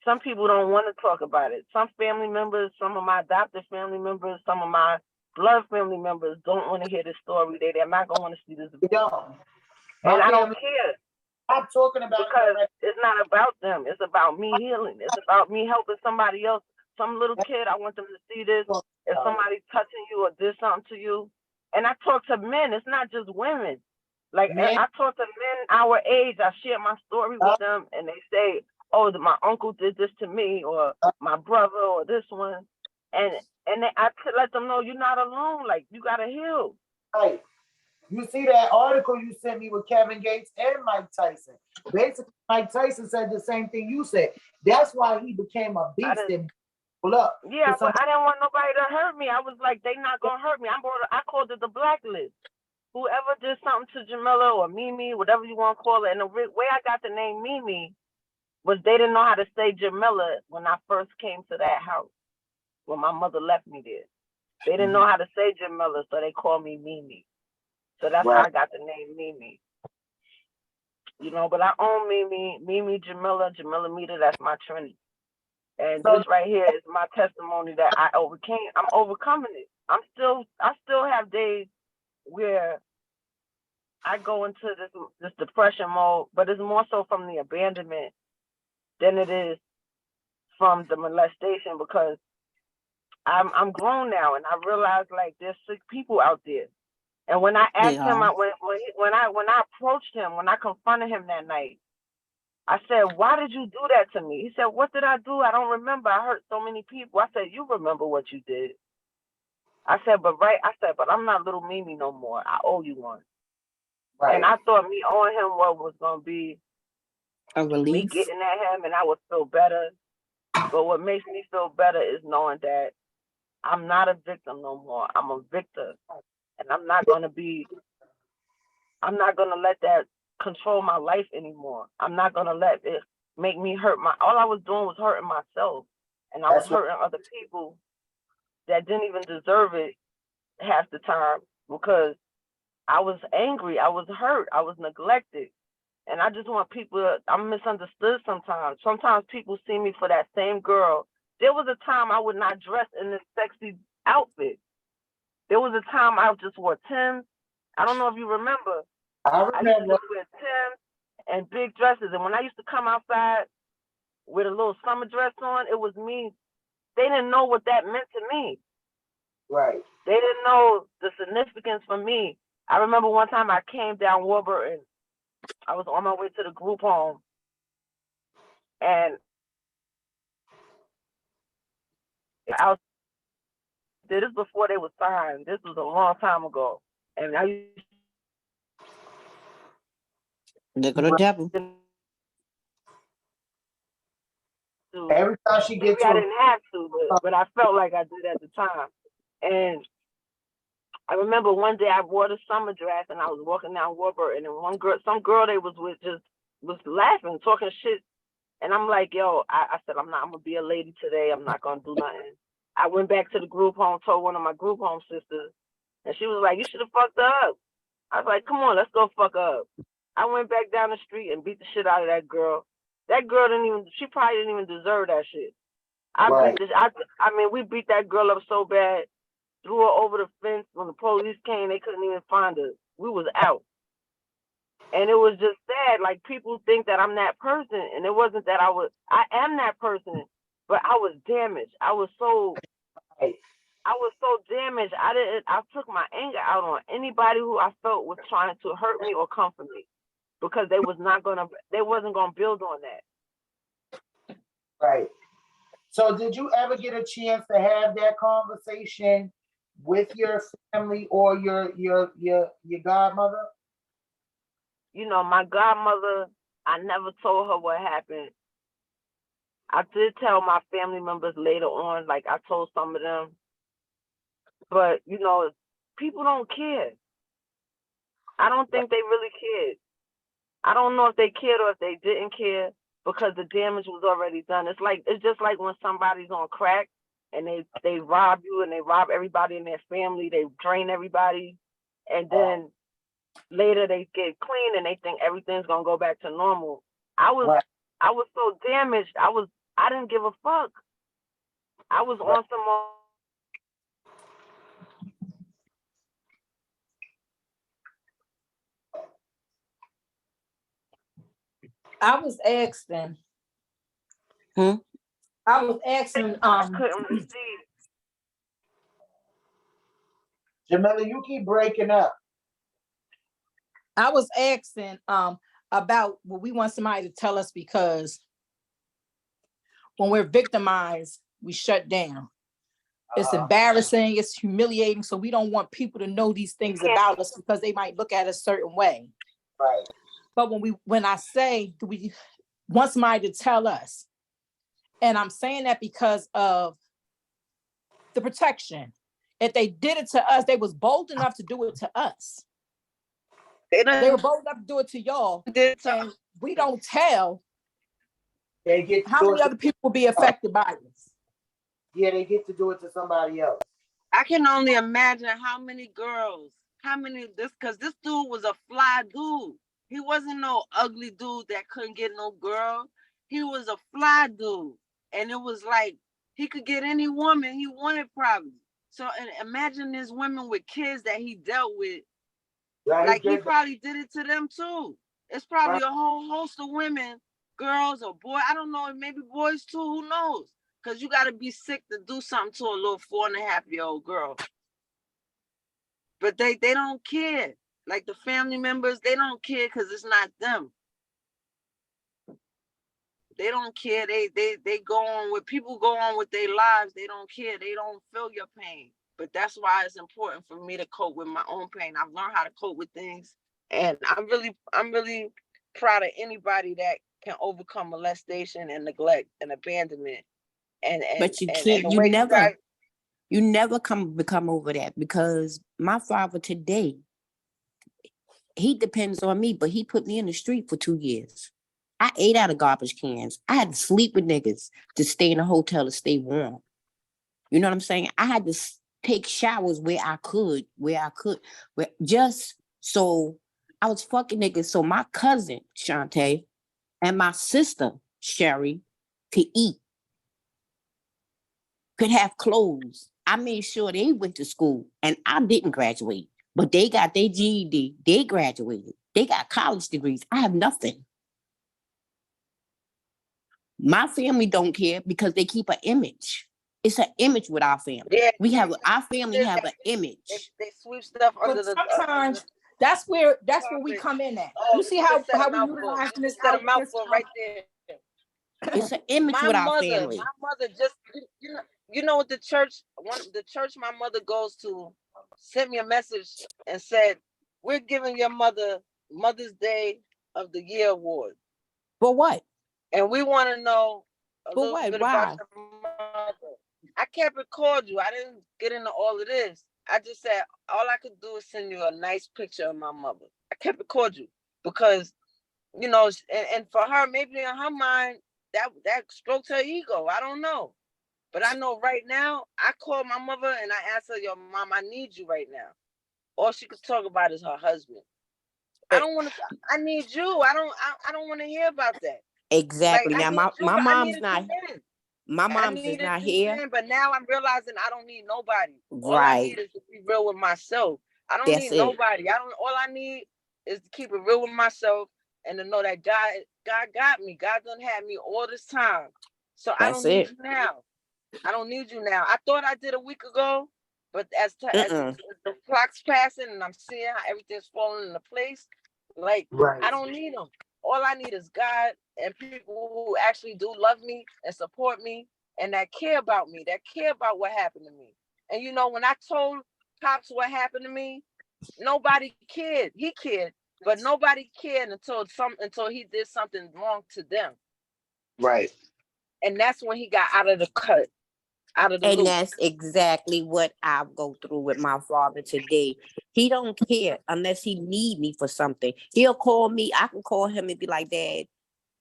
some people don't want to talk about it. Some family members, some of my adopted family members, some of my blood family members don't want to hear this story. They're not going to want to see this video. And I don't care. I'm talking about because it's not about them. It's about me healing. It's about me helping somebody else. Some little kid, I want them to see this. If somebody's touching you or did something to you. And I talk to men. It's not just women. Like, I talk to men our age. I share my story with them, and they say, oh, my uncle did this to me, or my brother, or this one. And I let them know you're not alone. Like, you got to heal. Right. You see that article you sent me with Kevin Gates and Mike Tyson. Basically, Mike Tyson said the same thing you said. That's why he became a beast and pull up. Yeah, but I didn't want nobody to hurt me. I was like, they not gonna hurt me. I called it the blacklist. Whoever did something to Jamila or Mimi, whatever you want to call it, and the way I got the name Mimi was they didn't know how to say Jamila when I first came to that house when my mother left me there. They didn't know how to say Jamila, so they called me Mimi. So that's how I got the name Mimi. You know, but I own Mimi, Jamila, Mita, that's my trinity. And this right here is my testimony that I overcame. I'm overcoming it. I still have days where I go into this depression mode, but it's more so from the abandonment than it is from the molestation because I'm grown now and I realize like there's sick people out there. And when I asked him, when I approached him, when I confronted him that night, I said, why did you do that to me? He said, what did I do? I don't remember. I hurt so many people. I said, you remember what you did. I said, but I'm not little Mimi no more. I owe you one. Right. And I thought me owing him was going to be a relief. Me getting at him and I would feel better. But what makes me feel better is knowing that I'm not a victim no more. I'm a victor. And I'm not going to let that control my life anymore. I'm not going to let it make me hurt all I was doing was hurting myself. And I was hurting other people that didn't even deserve it half the time because I was angry. I was hurt. I was neglected. And I just want people I'm misunderstood sometimes. Sometimes people see me for that same girl. There was a time I would not dress in this sexy outfit. There was a time I just wore Tim's. I don't know if you remember. I remember. I used to wear Tim's and big dresses. And when I used to come outside with a little summer dress on, it was me. They didn't know what that meant to me. Right. They didn't know the significance for me. I remember one time I came down Warburton. I was on my way to the group home. And there. This is before they was signed. This was a long time ago. And I used Look at the devil. to, Every time she maybe gets I to didn't have to, but I felt like I did at the time. And I remember one day I wore the summer dress and I was walking down Warburton, and some girl they was with just was laughing, talking shit. And I'm like, yo, I said, I'm gonna be a lady today. I'm not gonna do nothing. I went back to the group home, told one of my group home sisters, and she was like, you should have fucked her up. I was like, come on, let's go fuck her up. I went back down the street and beat the shit out of that girl. That girl she probably didn't even deserve that shit. Right. I mean, we beat that girl up so bad, threw her over the fence. When the police came, they couldn't even find her. We was out. And it was just sad. Like, people think that I'm that person, and it wasn't that I am that person, but I was damaged. I was so damaged. I took my anger out on anybody who I felt was trying to hurt me or comfort me, because they wasn't gonna build on that. Right. So did you ever get a chance to have that conversation with your family or your godmother? You know, my godmother, I never told her what happened. I did tell my family members later on, like I told some of them. But, you know, people don't care. I don't think they really cared. I don't know if they cared or if they didn't care, because the damage was already done. It's just like when somebody's on crack and they rob you and they rob everybody in their family, they drain everybody, and then later they get clean and they think everything's gonna go back to normal. I was so damaged. I didn't give a fuck. I was on some more. I was asking. I was asking. I couldn't receive. Jamila, you keep breaking up. I was asking about what we want somebody to tell us, because when we're victimized, we shut down. It's embarrassing, it's humiliating. So we don't want people to know these things about us because they might look at us a certain way. Right. But when I say, do we want somebody to tell us? And I'm saying that because of the protection. If they did it to us, they was bold enough to do it to us. They were bold enough to do it to y'all. And we don't tell how many other people will be affected by this. Yeah, they get to do it to somebody else. I can only imagine how many girls, because this dude was a fly dude. He wasn't no ugly dude that couldn't get no girl. He was a fly dude. And it was like, he could get any woman he wanted probably. So and imagine there's women with kids that he dealt with. Right, like he probably did it to them too. It's probably a whole host of women, girls or boys. I don't know, maybe boys too, who knows? Because you got to be sick to do something to a little 4.5-year-old girl. But they don't care. Like the family members, they don't care because it's not them. They don't care. They go on with, people go on with their lives. They don't care. They don't feel your pain. But that's why it's important for me to cope with my own pain. I've learned how to cope with things. And I'm really proud of anybody that can overcome molestation and neglect and abandonment. But you can't, you never become over that, because my father today, he depends on me, but he put me in the street for 2 years. I ate out of garbage cans. I had to sleep with niggas to stay in a hotel to stay warm. You know what I'm saying? I had to take showers where I could, just so I was fucking niggas. So my cousin, Shantae, and my sister, Sherry, could eat, could have clothes. I made sure they went to school, and I didn't graduate, but they got their GED. They graduated. They got college degrees. I have nothing. My family don't care because they keep an image. It's an image with our family. Yeah, our family have an image. They sweep stuff under the. Sometimes that's where we come in at. You see how we utilize this mouthful right there. It's an image with our family. My mother just, you know what the church my mother goes to sent me a message and said, we're giving your mother Mother's Day of the Year award. For what? And we want to know a For little what? bit Why? about your mother. I can't record you. I didn't get into all of this. I just said all I could do is send you a nice picture of my mother. I can't record you because, you know, and for her, maybe in her mind, that strokes her ego. I don't know. But I know right now, I called my mother and I asked her, yo, mom, I need you right now. All she could talk about is her husband. I don't want to, I need you. I don't want to hear about that. Exactly. Like, Now my mom's not. My mom's is not here. But now I'm realizing I don't need nobody. All I Right. need is to be real with myself. I don't That's need it. nobody. All I need is to keep it real with myself and to know that God got me. God done had me all this time. So I That's don't need it. you now. I don't need you now. I thought I did a week ago, but as the clock's passing and I'm seeing how everything's falling into place, like I don't need them. All I need is God and people who actually do love me and support me and that care about me, that care about what happened to me. And you know, when I told Pops what happened to me, nobody cared. He cared, but nobody cared until he did something wrong to them. Right. And that's when he got out of the cut. Out of the And loop. that's exactly what I go through with my father today. He don't care unless he need me for something. He'll call me. I can call him and be like, Dad,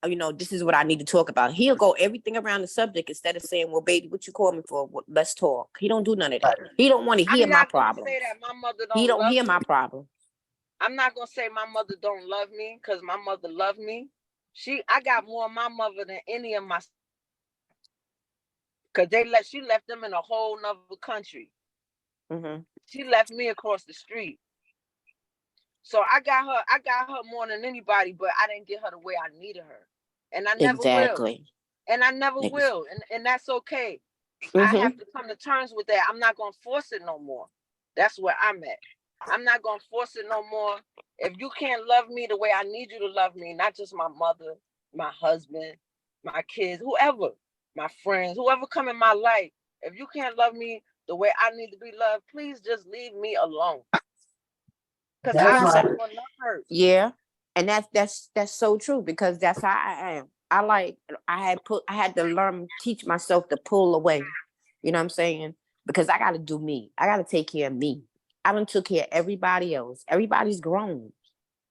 you know, this is what I need to talk about. He'll go everything around the subject instead of saying, well, baby, what you call me for? Let's talk. He don't do none of that. He don't want to hear my problem. Say that my mother He don't hear me. my problem. I'm not gonna say my mother don't love me because my mother loved me. I got more of my mother than any of my, because she left them in a whole nother country. Mm-hmm. She left me across the street. So I got her more than anybody, but I didn't get her the way I needed her. And I never will. And I never will. And that's okay. I have to come to terms with that. I'm not gonna force it no more. That's where I'm at. I'm not gonna force it no more. If you can't love me the way I need you to love me, not just my mother, my husband, my kids, whoever, my friends, whoever come in my life, if you can't love me the way I need to be loved, please just leave me alone. Because I don't want to hurt. Yeah. And that's so true because that's how I am. I had to teach myself to pull away. You know what I'm saying? Because I gotta do me. I gotta take care of me. I done took care of everybody else. Everybody's grown.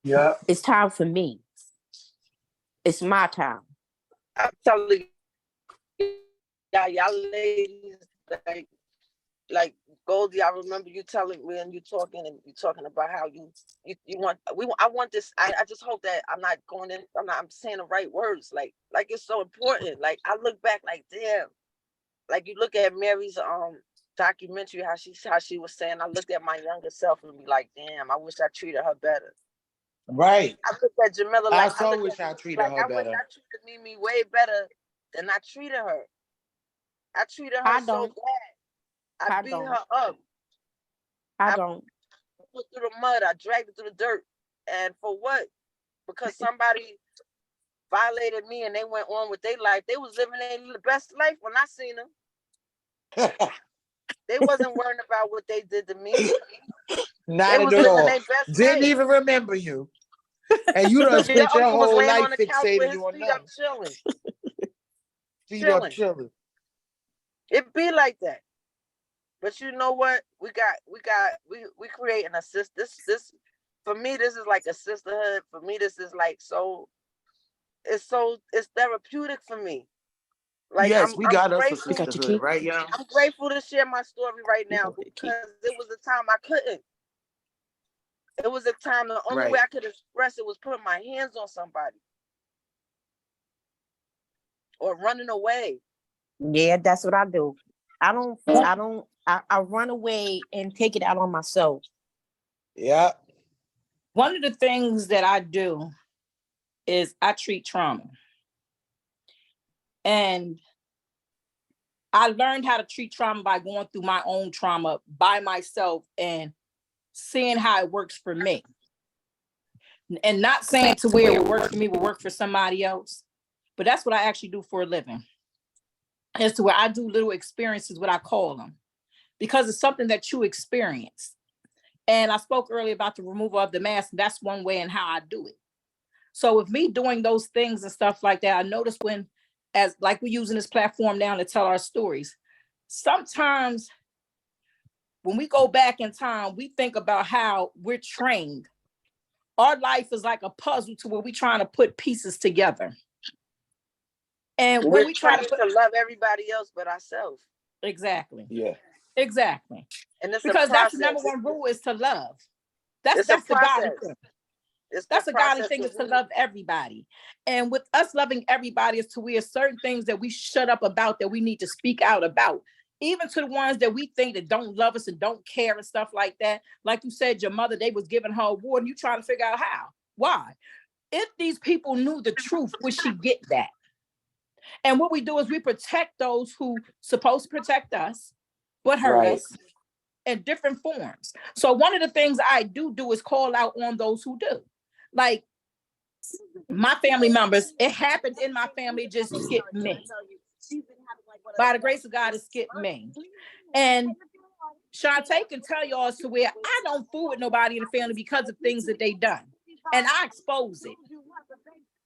Yeah. It's time for me. It's my time. I'm telling you, y'all ladies, like Goldi, I remember you telling me and you talking about how I want this. I just hope that I'm saying the right words. Like it's so important. Like I look back like, damn, like you look at Mary's documentary, how she was saying, I looked at my younger self and be like, damn, I wish I treated her better. Right. I looked at Jamila I so wish I treated her better. I treated me way better than I treated her. I treated her so bad. I beat her up. I don't. Put through the mud. I dragged her through the dirt. And for what? Because somebody violated me and they went on with their life. They was living their best life when I seen them. They wasn't worrying about what they did to me. Not at all. Didn't even remember you. And you done spent your whole life fixated on them. Feet up chilling. It be like that. But you know what? We creating a sister. This for me, this is like a sisterhood. For me, this is like it's therapeutic for me. Like yes, we got us a sisterhood, right, y'all? I'm grateful to share my story right now because it was a time I couldn't. It was a time the only way I could express it was putting my hands on somebody or running away. Yeah, that's what I do. I run away and take it out on myself. Yeah. One of the things that I do is I treat trauma. And I learned how to treat trauma by going through my own trauma by myself and seeing how it works for me. And not saying to where it works for me will work for somebody else, but that's what I actually do for a living. as to where I do little experiences, what I call them, because it's something that you experience. And I spoke earlier about the removal of the mask. That's one way and how I do it. So with me doing those things and stuff like that, I noticed when, as like we're using this platform now to tell our stories, sometimes when we go back in time, we think about how we're trained. Our life is like a puzzle to where we're trying to put pieces together. And when we try to love everybody else but ourselves. Exactly. Yeah. Exactly. And it's because that's the number one rule is to love. That's the godly thing. That's a godly thing is to love everybody. And with us loving everybody is to where certain things that we shut up about that we need to speak out about. Even to the ones that we think that don't love us and don't care and stuff like that. Like you said, your mother, they was giving her a award and you trying to figure out how. Why? If these people knew the truth, would she get that? And what we do is we protect those who supposed to protect us, but hurt us in different forms. So one of the things I do is call out on those who do. Like my family members, it happened in my family, just skipped me. By the grace of God, it skipped me. And Shantae can tell y'all to where I don't fool with nobody in the family because of things that they done. And I expose it.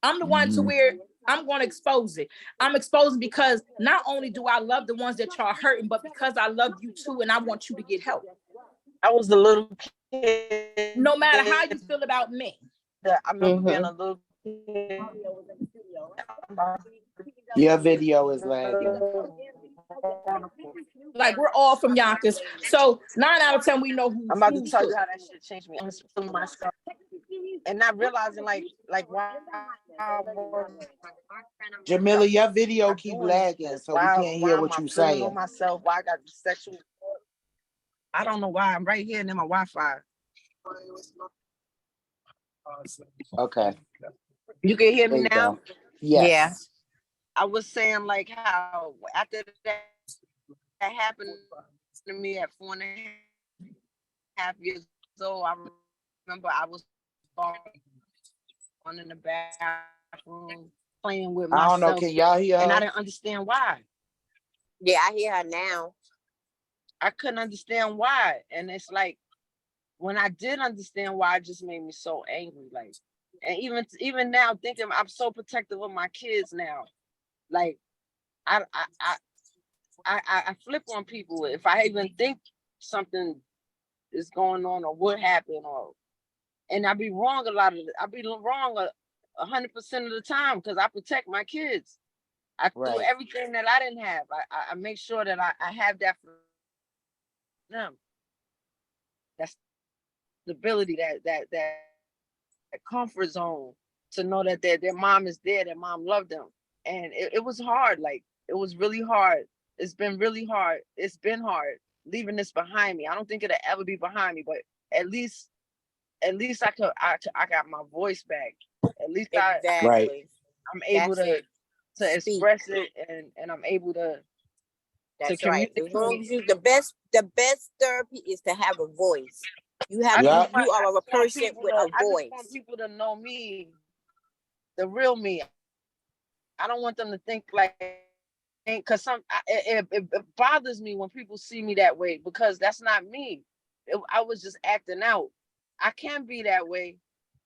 I'm the one to where I'm going to expose it. I'm exposing because not only do I love the ones that y'all hurting, but because I love you too, and I want you to get help. I was a little kid. No matter how you feel about me. I remember being a little kid. Your video is lagging. Like we're all from Yonkers. So 9 out of 10, we know who. I'm about to tell you how that shit changed me. I'm feeling myself. And not realizing like why. Jamila, your video keep lagging, so we can't hear what you saying. Myself, why I got sexual. I don't know why. I'm right here and in my Wi-Fi. Okay. You can hear me now? Yes. Yeah. I was saying like how after that happened to me at 4.5 years old, I remember I was on in the bathroom playing with myself. I don't know, can y'all hear her? And I didn't understand why. Yeah, I hear her now. I couldn't understand why. And it's like when I did understand why, it just made me so angry. Like, and even now thinking I'm so protective of my kids now. Like I flip on people if I even think something is going on or what happened, and I be wrong I be wrong 100% of the time because I protect my kids. I do everything that I didn't have. I make sure that I have that for them. That's stability, that comfort zone to know that their mom is there, their mom loved them. And it was hard. Like it was really hard. It's been really hard. It's been hard leaving this behind me. I don't think it'll ever be behind me, but at least I got my voice back. At least exactly. I'm able to express it and I'm able to. That's right. As long as the best therapy is to have a voice. You have you are a person with a voice. I just want people to know me, the real me. I don't want them to think like, because it bothers me when people see me that way because that's not me. I was just acting out. I can be that way,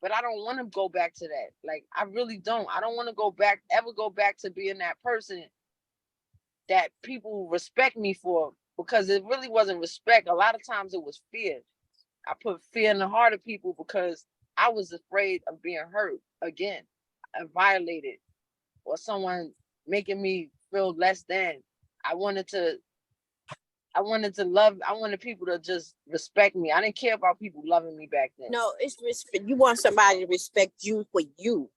but I don't want to go back to that. Like I really don't. I don't want to ever go back to being that person that people respect me for, because it really wasn't respect. A lot of times it was fear. I put fear in the heart of people because I was afraid of being hurt again, violated, or someone making me feel less than. I wanted people to just respect me. I didn't care about people loving me back then. No, it's respect. You want somebody to respect you for you.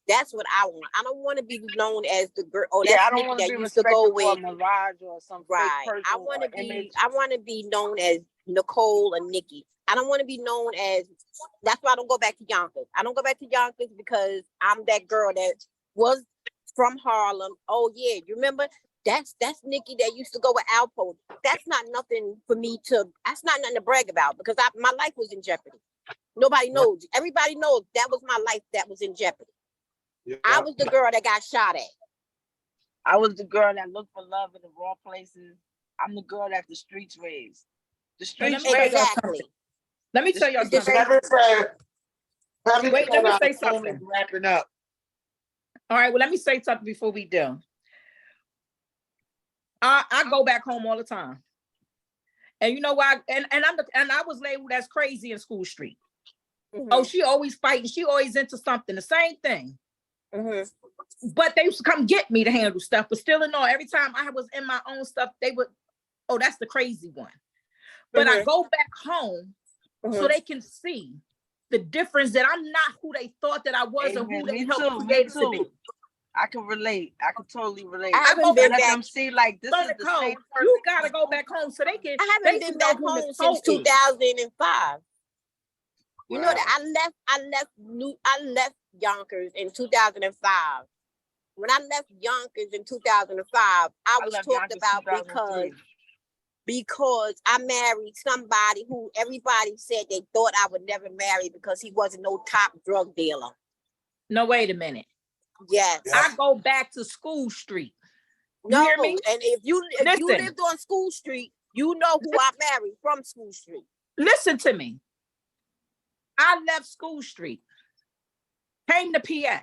That's what I want. I don't want to be known as the girl. Oh, that's Nikki that used to go with Mirage or some fake person. I want to be known as Nicole or Nikki. I don't want to be known as. That's why I don't go back to Yonkers. I don't go back to Yonkers because I'm that girl that was from Harlem. Oh yeah, you remember? That's Nikki that used to go with Alpo. That's not nothing for me to. That's not nothing to brag about because my life was in jeopardy. Nobody knows. Everybody knows that was my life that was in jeopardy. Yeah. I was the girl that got shot at. I was the girl that looked for love in the wrong places. I'm the girl that the streets raised. The streets raised. Exactly. Let me tell y'all something. Wait, let me say something. Wrapping up. All right, well, let me say something before we do. I go back home all the time. And you know why? And I was labeled as crazy in School Street. Mm-hmm. Oh, she always fighting. She always into something. The same thing. Mm-hmm. But they used to come get me to handle stuff. But still in all, every time I was in my own stuff, they would, oh, that's the crazy one. But I go back home so they can see the difference that I'm not who they thought that I was and who they helped create to be. I can relate. I can totally relate. I haven't been back. Them see like this is the same person. You gotta go back home so they can. I haven't been back home since 2005. You know that I left Yonkers in 2005. When I left Yonkers in 2005, I was talked about because I married somebody who everybody said they thought I would never marry because he wasn't no top drug dealer. No, wait a minute. Yes. I go back to School Street. You no, hear me? And if you lived on School Street, you know who I married from School Street. Listen to me. I left School Street, came to PA,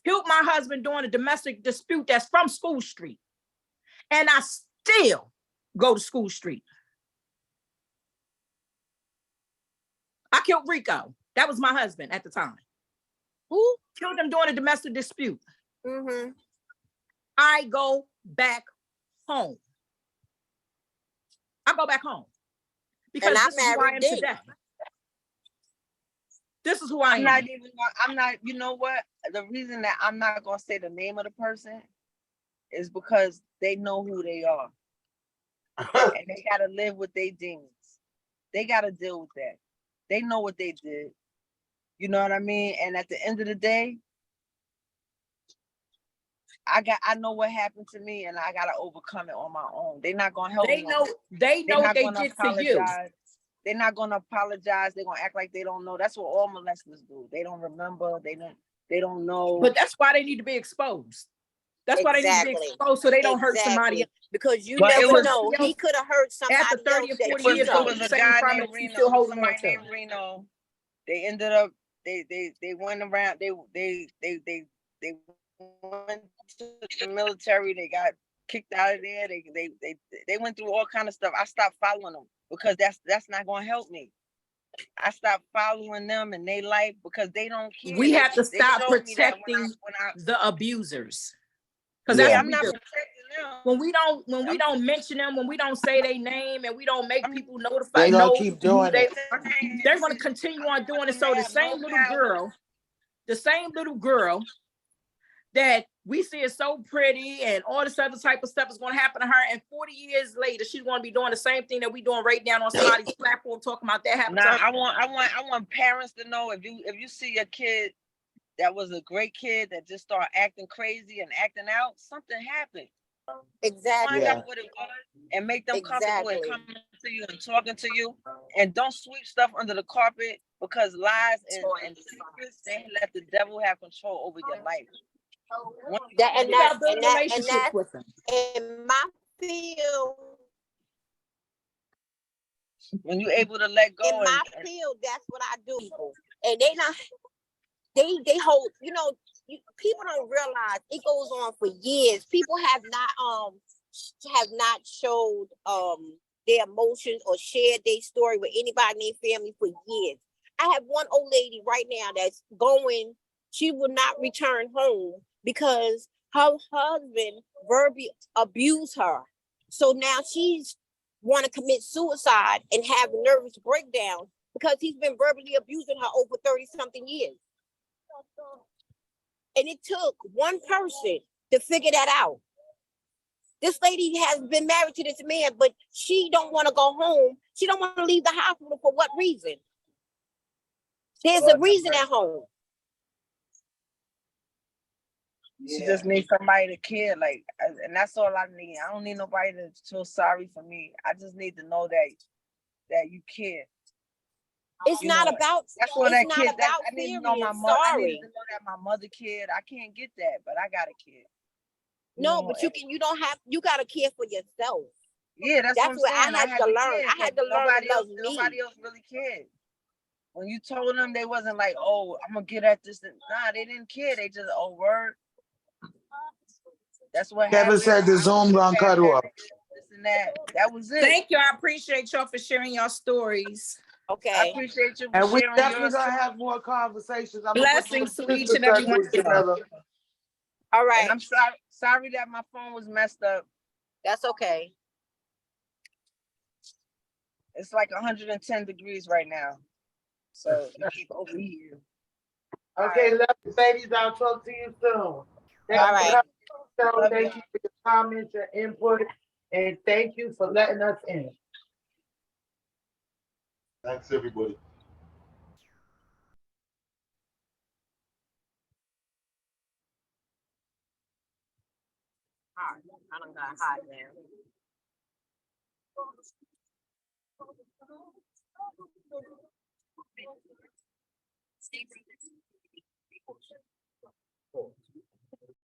killed my husband during a domestic dispute that's from School Street. And I still go to School Street. I killed Rico. That was my husband at the time. Who? Killed him during a domestic dispute. Mm-hmm. I go back home. I go back home. Because this is who I am today. This is who I am. I'm not, you know what? The reason that I'm not going to say the name of the person is because they know who they are. And they got to live with their demons. They got to deal with that. They know what they did. You know what I mean? And at the end of the day, I know what happened to me and I got to overcome it on my own. They're not going to help me. They know what they did to you. They're not going to apologize. They're going to act like they don't know. That's what all molesters do. They don't remember. They don't know. But that's why they need to be exposed. That's why they need to be exposed so they don't hurt somebody else. Because you never know. He could have hurt somebody after 30 or 40 years. There was a guy named Reno. Somebody named Reno. They ended up. They went around. They went to the military. They got kicked out of there. They went through all kind of stuff. I stopped following them because that's not going to help me. I stopped following them in their life because they don't care. We have to stop protecting the abusers. Because I'm not protecting them. When we don't mention them, when we don't say their name and we don't make people notified, they don't keep doing it. They're going to continue on doing it. So the same little girl that we see is so pretty and all this other type of stuff is going to happen to her, and 40 years later she's going to be doing the same thing that we doing right now on somebody's platform talking about that happened. I want parents to know if you see a kid that was a great kid that just started acting crazy and acting out, something happened. Exactly. Find out what it was and make them comfortable and coming to you and talking to you, and don't sweep stuff under the carpet because lies and secrets, they let the devil have control over your life. In my field, when you're able to let go. In my field, that's what I do. And they hold, people don't realize it goes on for years. People have not showed their emotions or shared their story with anybody in their family for years. I have one old lady right now that's going, she will not return home because her husband verbally abused her. So now she's want to commit suicide and have a nervous breakdown because he's been verbally abusing her over 30-something years. And it took one person to figure that out. This lady has been married to this man, but she don't want to go home. She don't want to leave the hospital. For what reason? There's a reason at home. She just needs somebody to care, and that's all I need. I don't need nobody to feel sorry for me. I just need to know that you care. It's not about. That's what that kid. I need to know my mother. I need to know that my mother cared. I can't get that, but I gotta care. No, but you don't have, you gotta care for yourself. Yeah, that's what I'm what saying. I had to learn. care, I had to learn to love me. Nobody else really cared. When you told them, they wasn't like, oh, I'm gonna get at this. Nah, they didn't care. They just, oh, word. That's what Kevin happened. said the Zoom gonna cut off. This and that. That was it. Thank you. I appreciate y'all for sharing your stories. Okay. I appreciate you for And we sharing definitely yours. gonna have more conversations. I'm Blessings gonna to each and every one of y'all. together. All right. And I'm sorry that my phone was messed up. That's okay. It's like 110 degrees right now. So keep over here. Okay, love you, ladies. I'll talk to you soon. Thank All right. you, thank you for your comments, your input, and thank you for letting us in. Thanks, everybody. All right. I done got hot now.